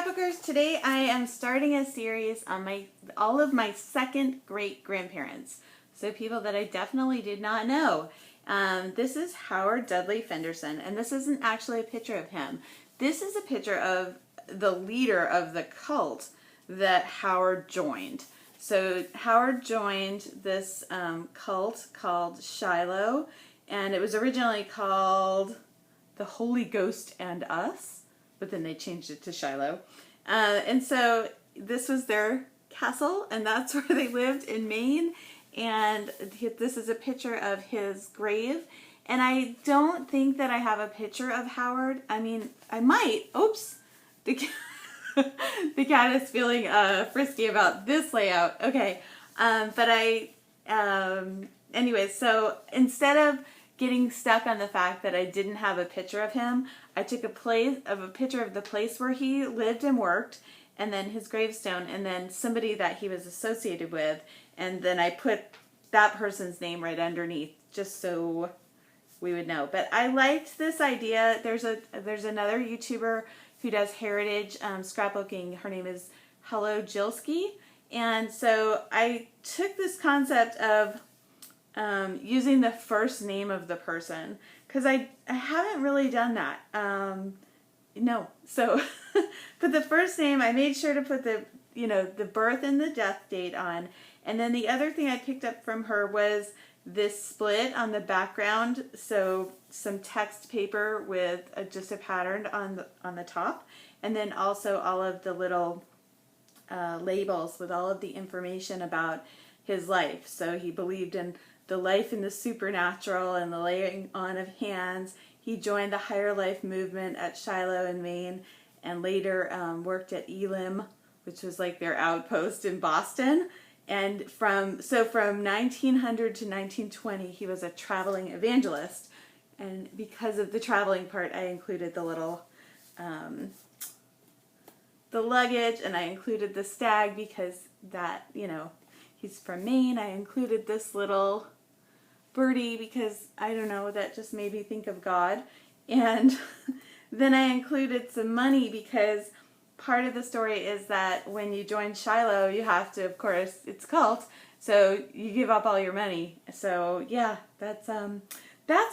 Scrapbookers, today I am starting a series on all of my second great grandparents. So people that I definitely did not know. This is Howard Dudley Fenderson, and this isn't actually a picture of him. This is a picture of the leader of the cult that Howard joined. So Howard joined this cult called Shiloh, and it was originally called the Holy Ghost and Us, but then they changed it to Shiloh. And so this was their castle, and that's where they lived in Maine. And this is a picture of his grave. And I don't think that I have a picture of Howard. I mean, I might. Oops. The cat is feeling frisky about this layout. Okay. Anyway, so instead of getting stuck on the fact that I didn't have a picture of him, I took a picture of the place where he lived and worked, and then his gravestone, and then somebody that he was associated with, and then I put that person's name right underneath, just so we would know. But I liked this idea. There's another YouTuber who does heritage scrapbooking. Her name is Hello Jilski, and so I took this concept of using the first name of the person, because I haven't really done that. No. So for the first name, I made sure to put the birth and the death date on. And then the other thing I picked up from her was this split on the background. So some text paper with just a pattern on the top. And then also all of the little labels with all of the information about his life. So he believed in the life in the supernatural and the laying on of hands. He joined the Higher Life movement at Shiloh in Maine, and later worked at Elim, which was like their outpost in Boston. And from 1900 to 1920, he was a traveling evangelist. And because of the traveling part, I included the little the luggage, and I included the stag because that, he's from Maine. I included this little birdie because, I don't know, that just made me think of God. And then I included some money because part of the story is that when you join Shiloh, you have to, of course, it's a cult, so you give up all your money. So yeah, that's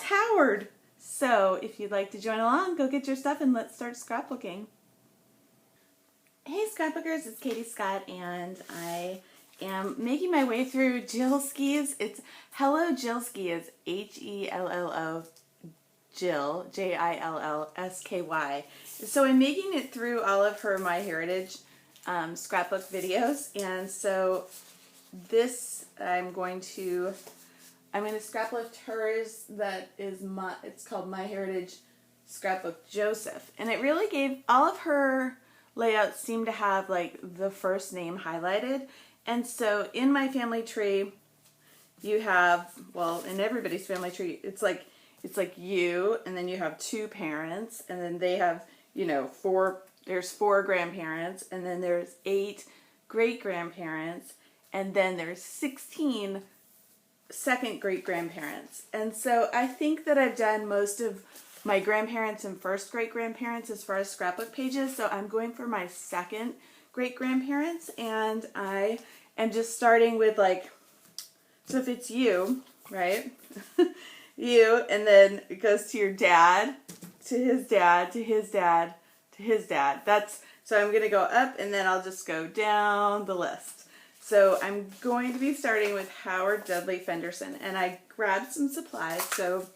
Howard. So if you'd like to join along, go get your stuff and let's start scrapbooking. Hey Scrapbookers, it's Katie Scott, and I am making my way through Jilski's. It's Hello Jilski is Hello Jill, Jillsky. So I'm making it through all of her My Heritage scrapbook videos, and so this I'm going to scraplift hers. It's called My Heritage Scrapbook Joseph, and it really gave all of her layouts seem to have like the first name highlighted. And so in my family tree, you have, well, in everybody's family tree, it's like you, and then you have two parents, and then they have, there's 4 grandparents, and then there's 8 great-grandparents, and then there's 16 second great-grandparents. And so I think that I've done most of my grandparents and first great-grandparents as far as scrapbook pages, so I'm going for my second great-grandparents, and I am just starting with so if it's you, right? You, and then it goes to your dad, to his dad, to his dad, to his dad. So I'm going to go up, and then I'll just go down the list. So I'm going to be starting with Howard Dudley Fenderson, and I grabbed some supplies. So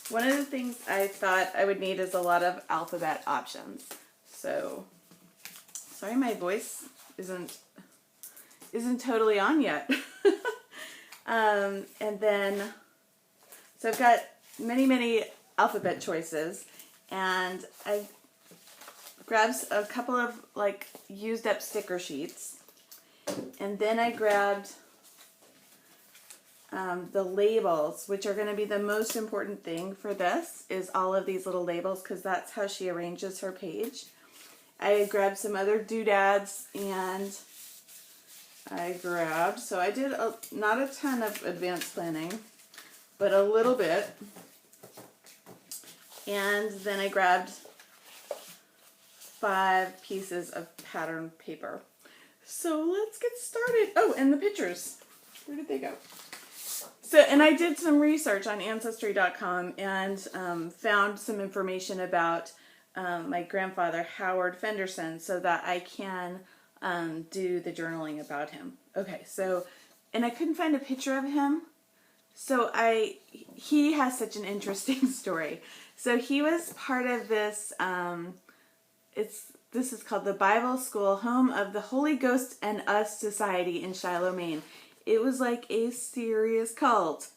one of the things I thought I would need is a lot of alphabet options. So, sorry my voice isn't totally on yet. And then, so I've got many alphabet choices, and I grabbed a couple of used up sticker sheets, and then I grabbed the labels, which are going to be the most important thing for this, is all of these little labels, because that's how she arranges her page. I grabbed some other doodads, and so I did not a ton of advanced planning, but a little bit. And then I grabbed 5 pieces of pattern paper. So let's get started. Oh, and the pictures. Where did they go? So, and I did some research on Ancestry.com and found some information about my grandfather, Howard Fenderson, so that I can do the journaling about him. Okay, so, and I couldn't find a picture of him. So he has such an interesting story. So he was part of this, this is called the Bible School, Home of the Holy Ghost and Us Society in Shiloh, Maine. It was like a serious cult.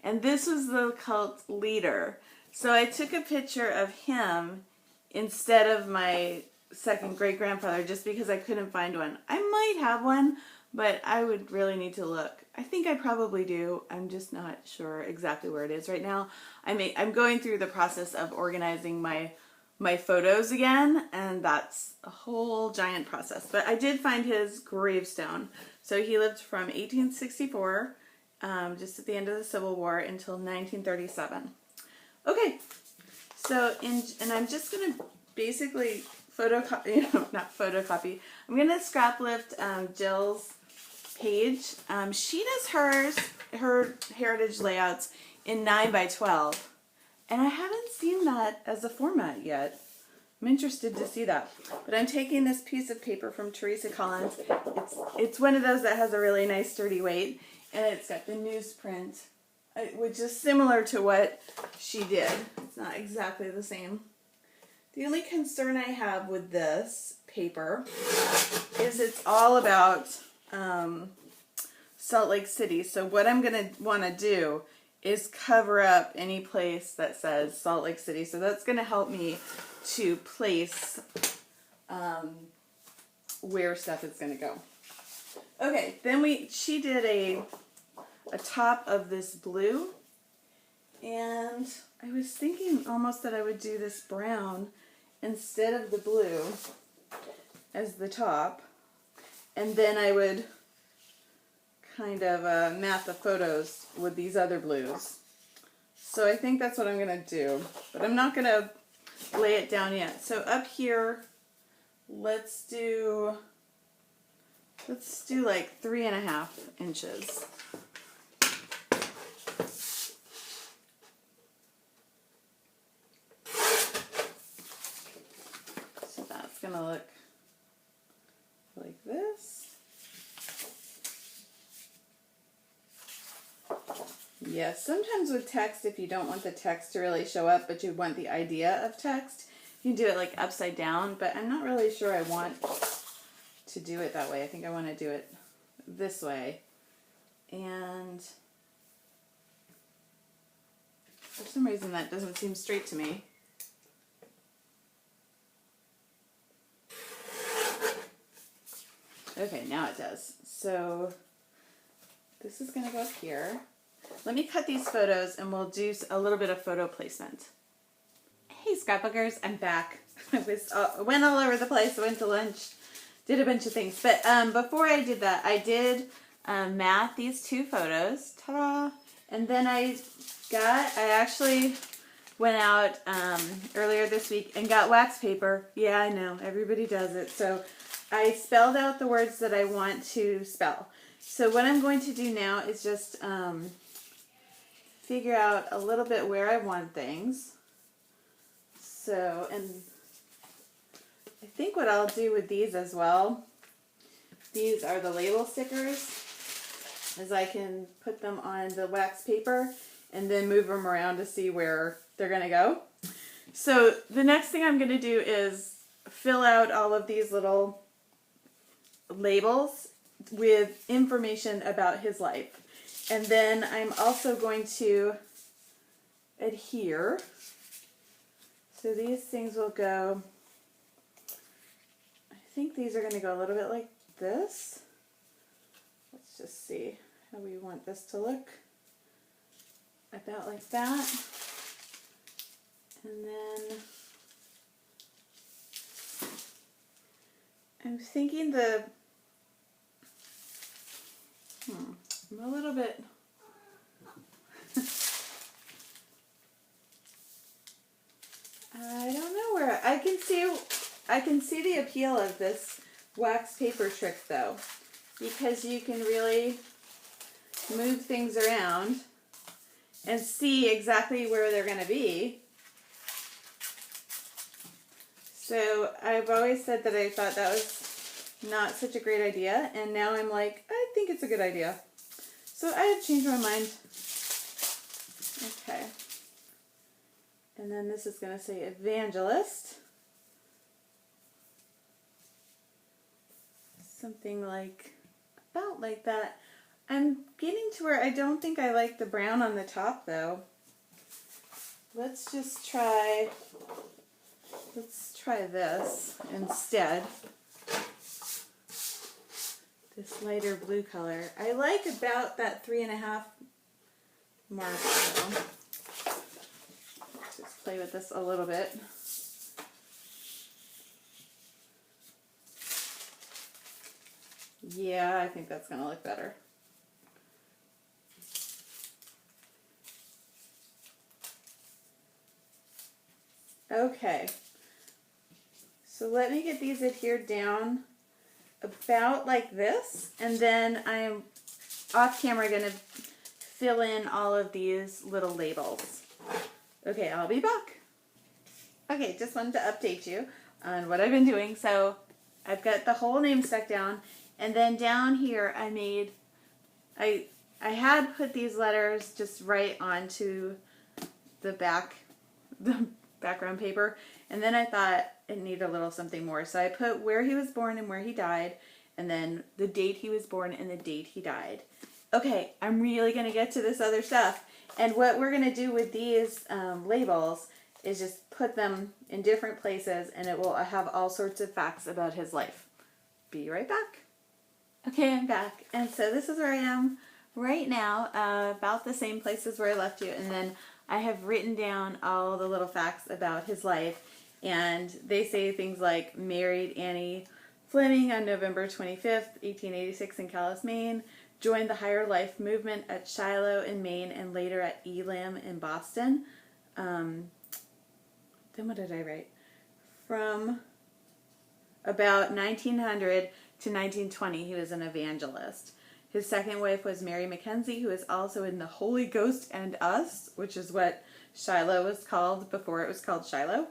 And this was the cult leader. So I took a picture of him instead of my second great-grandfather just because I couldn't find one. I might have one, but I would really need to look. I think I probably do. I'm just not sure exactly where it is right now. I'm going through the process of organizing my photos again, and that's a whole giant process. But I did find his gravestone. So he lived from 1864, just at the end of the Civil War, until 1937. Okay, so and I'm just going to basically not photocopy. I'm going to scrap lift Jill's page. She does her heritage layouts in 9x12. And I haven't seen that as a format yet. I'm interested to see that. But I'm taking this piece of paper from Teresa Collins. It's one of those that has a really nice sturdy weight. And it's got the newsprint, which is similar to what she did. It's not exactly the same. The only concern I have with this paper is it's all about Salt Lake City. So what I'm going to want to do is cover up any place that says Salt Lake City. So that's going to help me to place where stuff is going to go. Okay, then she did a top of this blue, and I was thinking almost that I would do this brown instead of the blue as the top, and then I would kind of mat the photos with these other blues. So I think that's what I'm going to do, but I'm not going to lay it down yet. So up here, let's do like 3.5 inches. So that's going to look like this. Yes, sometimes with text, if you don't want the text to really show up, but you want the idea of text, you can do it like upside down, but I'm not really sure I want to do it that way. I think I want to do it this way. And for some reason that doesn't seem straight to me. Okay, now it does. So this is going to go up here. Let me cut these photos and we'll do a little bit of photo placement. Hey scrapbookers, I'm back. I went all over the place, went to lunch, did a bunch of things. But before I did that, I did mat these 2 photos. Ta-da! And then I actually went out earlier this week and got wax paper. Yeah, I know, everybody does it. So I spelled out the words that I want to spell. So what I'm going to do now is just figure out a little bit where I want things. So, and I think what I'll do with these as well, these are the label stickers, is I can put them on the wax paper and then move them around to see where they're going to go. So the next thing I'm going to do is fill out all of these little labels with information about his life. And then I'm also going to adhere. So these things will go, I think these are going to go a little bit like this. Let's just see how we want this to look. About like that. And then I'm thinking I'm a little bit I don't know where I can see the appeal of this wax paper trick though, because you can really move things around and see exactly where they're going to be. So I've always said that I thought that was not such a great idea, and now I'm like, I think it's a good idea. So I have changed my mind. Okay. And then this is going to say evangelist. Something like, about like that. I'm getting to where I don't think I like the brown on the top though. Let's try this instead. This lighter blue color. I like about that 3.5 mark though. Just play with this a little bit. Yeah, I think that's going to look better. Okay. So let me get these adhered down about like this, and then I'm off camera going to fill in all of these little labels. Okay, I'll be back. Okay, just wanted to update you on what I've been doing. So I've got the whole name stuck down, and then down here I had put these letters just right onto the background paper, and then I thought it needed a little something more. So I put where he was born and where he died, and then the date he was born and the date he died. Okay, I'm really going to get to this other stuff. And what we're going to do with these labels is just put them in different places, and it will have all sorts of facts about his life. Be right back. Okay, I'm back. And so this is where I am right now, about the same places where I left you. And then I have written down all the little facts about his life. And they say things like married Annie Fleming on November 25th, 1886 in Calais, Maine. Joined the Higher Life movement at Shiloh in Maine and later at Elam in Boston. Then what did I write? From about 1900 to 1920, he was an evangelist. His second wife was Mary Mackenzie, who is also in the Holy Ghost and Us, which is what Shiloh was called before it was called Shiloh.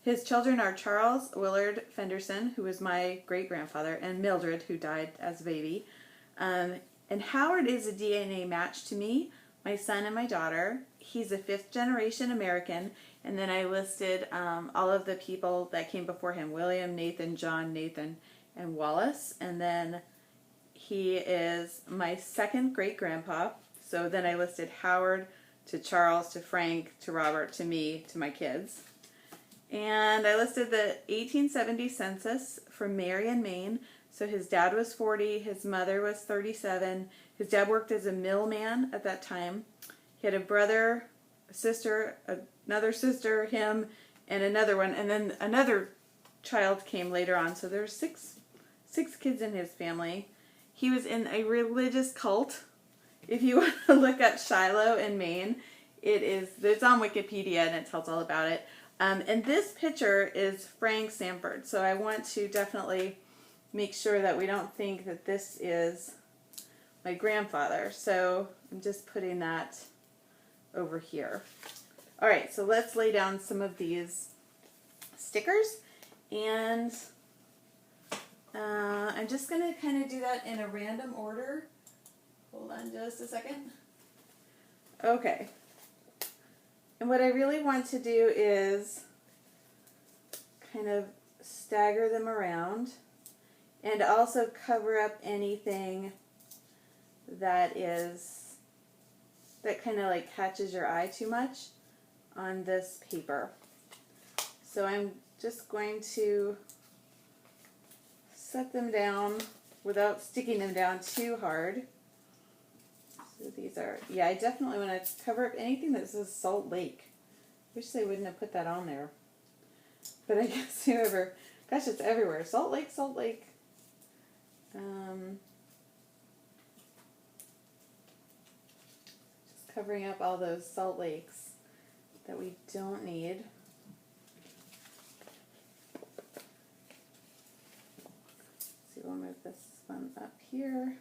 His children are Charles Willard Fenderson, who was my great-grandfather, and Mildred, who died as a baby. And Howard is a DNA match to me, my son and my daughter. He's a fifth-generation American. And then I listed all of the people that came before him: William, Nathan, John, Nathan, and Wallace. And then he is my second great-grandpa. So then I listed Howard to Charles to Frank to Robert to me to my kids. And I listed the 1870 census for Marion, Maine. So his dad was 40, his mother was 37. His dad worked as a millman at that time. He had a brother, a sister, another sister, him, and another one. And then another child came later on. So there's six kids in his family. He was in a religious cult. If you want to look up Shiloh in Maine, it's on Wikipedia and it tells all about it. And this picture is Frank Sanford. So I want to definitely make sure that we don't think that this is my grandfather. So I'm just putting that over here. All right, so let's lay down some of these stickers. And I'm just going to kind of do that in a random order. Hold on just a second. Okay. And what I really want to do is kind of stagger them around and also cover up anything that kind of like catches your eye too much on this paper. So I'm just going to set them down without sticking them down too hard. So these are, yeah, I definitely want to cover up anything that says Salt Lake. Wish they wouldn't have put that on there. But I guess whoever, gosh, it's everywhere. Salt Lake, Salt Lake. Just covering up all those Salt Lakes that we don't need. we'll move this one up here.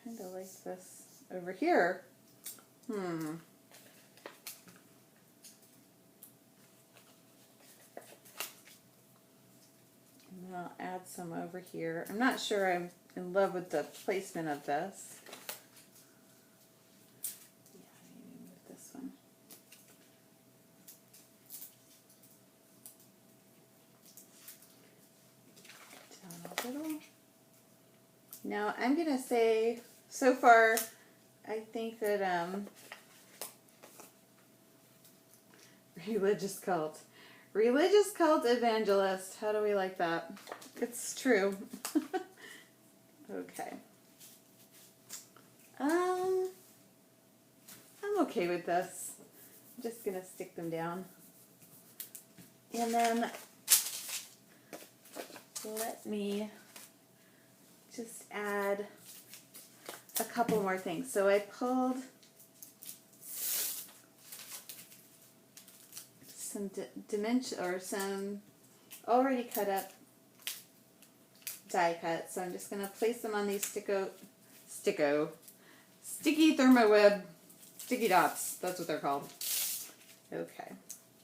Kind of like this over here. And then I'll add some over here. I'm not sure I'm in love with the placement of this. Yeah, maybe move this one. Down a little. Now I'm going to say, so far, I think that religious cult evangelist. How do we like that? It's true. Okay. I'm okay with this. I'm just gonna stick them down, and then let me just add a couple more things. So I pulled some dimension or some already cut up die cuts. So I'm just going to place them on these sticky thermo web sticky dots. That's what they're called. Okay.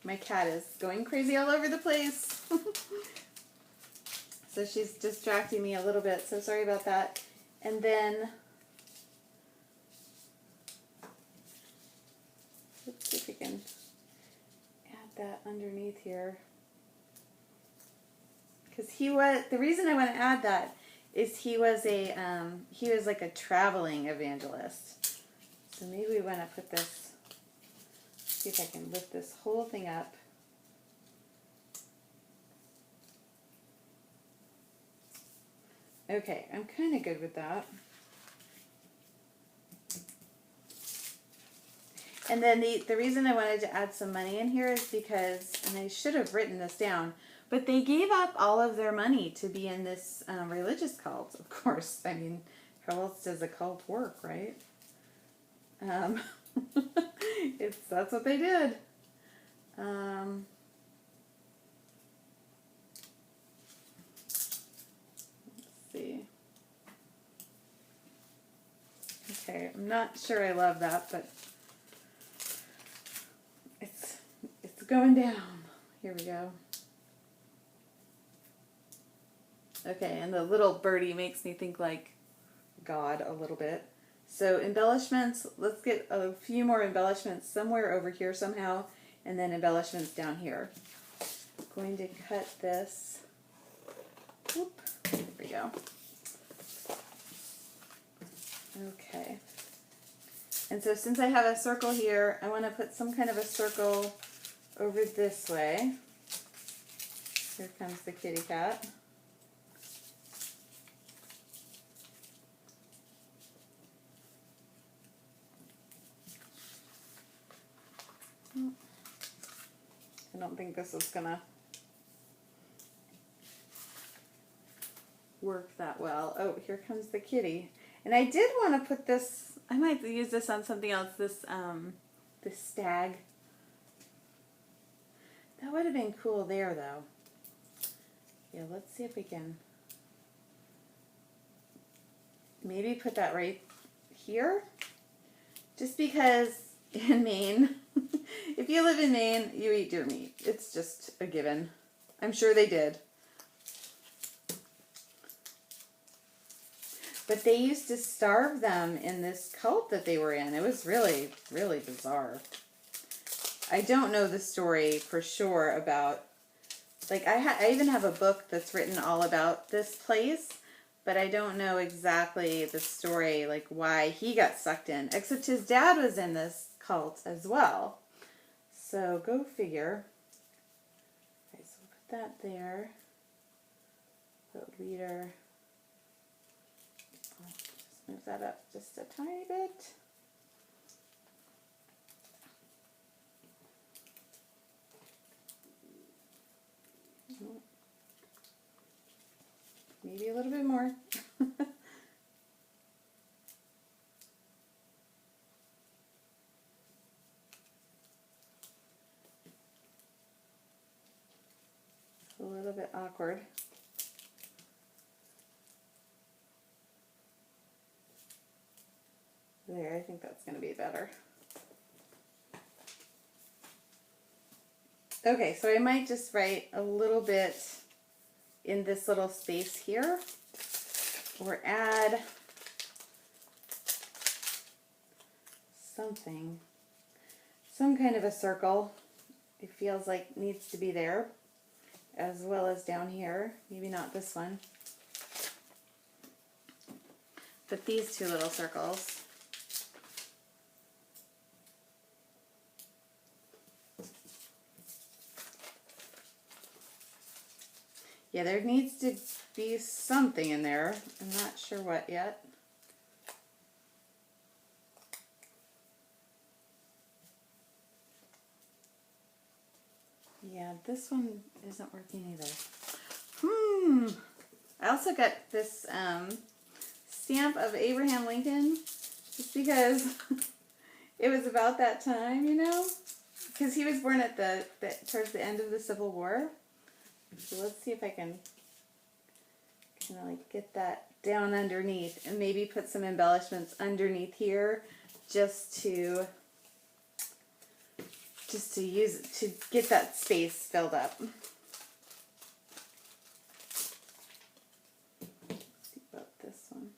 My cat is going crazy all over the place. So she's distracting me a little bit. So sorry about that. And then let's see if we can add that underneath here. Because the reason I want to add that is he was like a traveling evangelist. So maybe we want to put this, see if I can lift this whole thing up. Okay, I'm kind of good with that. And then the reason I wanted to add some money in here is because, and I should have written this down, but they gave up all of their money to be in this religious cult, of course. I mean, how else does a cult work, right? That's what they did. Let's see. Okay, I'm not sure I love that, but it's going down. Here we go. Okay, and the little birdie makes me think like God a little bit. So embellishments, let's get a few more embellishments somewhere over here somehow, and then embellishments down here. I'm going to cut this. Whoop, there we go. Okay. And so since I have a circle here, I want to put some kind of a circle over this way. Here comes the kitty cat. I don't think this is gonna work that well. Oh, here comes the kitty. And I did want to put this, I might use this on something else, this stag. That would have been cool there though. Yeah, let's see if we can maybe put that right here. Just because in Maine, if you live in Maine, you eat deer meat. It's just a given. I'm sure they did. But they used to starve them in this cult that they were in. It was really, really bizarre. I don't know the story for sure about, like I even have a book that's written all about this place, but I don't know exactly the story, like why he got sucked in, except his dad was in this cult as well. So go figure. Okay, so we'll put that there. Put leader. Just move that up just a tiny bit. Maybe a little bit more. a little bit awkward. There, I think that's going to be better. Okay, so I might just write a little bit in this little space here, or add something, some kind of a circle. It feels like needs to be there, as well as down here. Maybe not this one, but these two little circles. Yeah, there needs to be something in there. I'm not sure what yet. Yeah, this one isn't working either. I also got this stamp of Abraham Lincoln just because it was about that time, you know? Because he was born at towards the end of the Civil War. So let's see if I can kind of like get that down underneath and maybe put some embellishments underneath here just to use it to get that space filled up. Let's see about this one.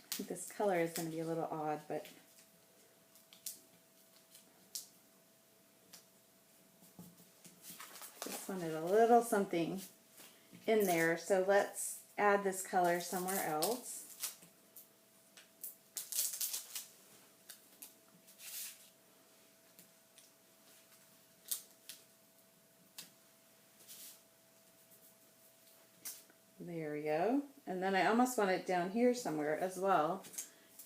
I think this color is going to be a little odd, but just wanted a little something in there, so let's add this color somewhere else. There we go. And then I almost want it down here somewhere as well,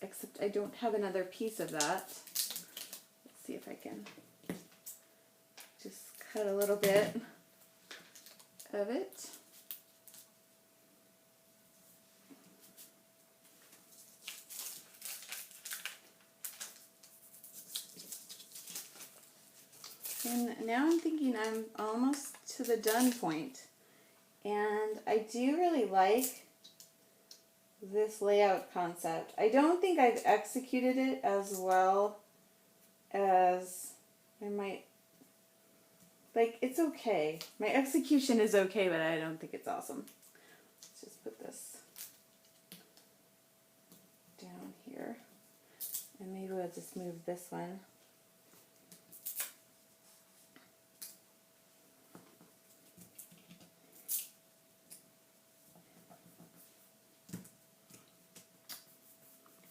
except I don't have another piece of that. Let's see if I can just cut a little bit of it. And now I'm thinking I'm almost to the done point. And I do really like this layout concept. I don't think I've executed it as well as I might. Like, it's okay. My execution is okay, but I don't think it's awesome. Let's just put this down here. And maybe we'll just move this one.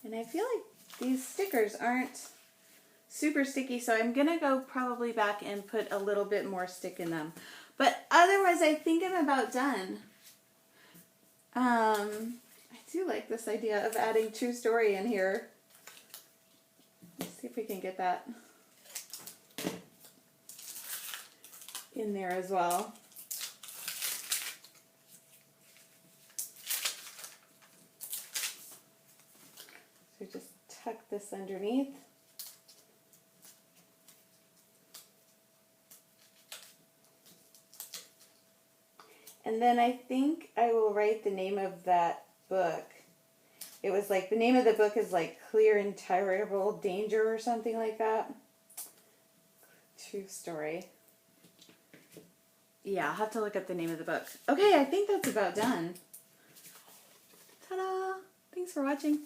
And I feel like these stickers aren't super sticky, so I'm going to go probably back and put a little bit more stick in them. But otherwise, I think I'm about done. I do like this idea of adding true story in here. Let's see if we can get that in there as well. So just tuck this underneath. And then I think I will write the name of that book. It was like, the name of the book is like Clear and Terrible Danger or something like that. True story. Yeah, I'll have to look up the name of the book. Okay, I think that's about done. Ta-da! Thanks for watching.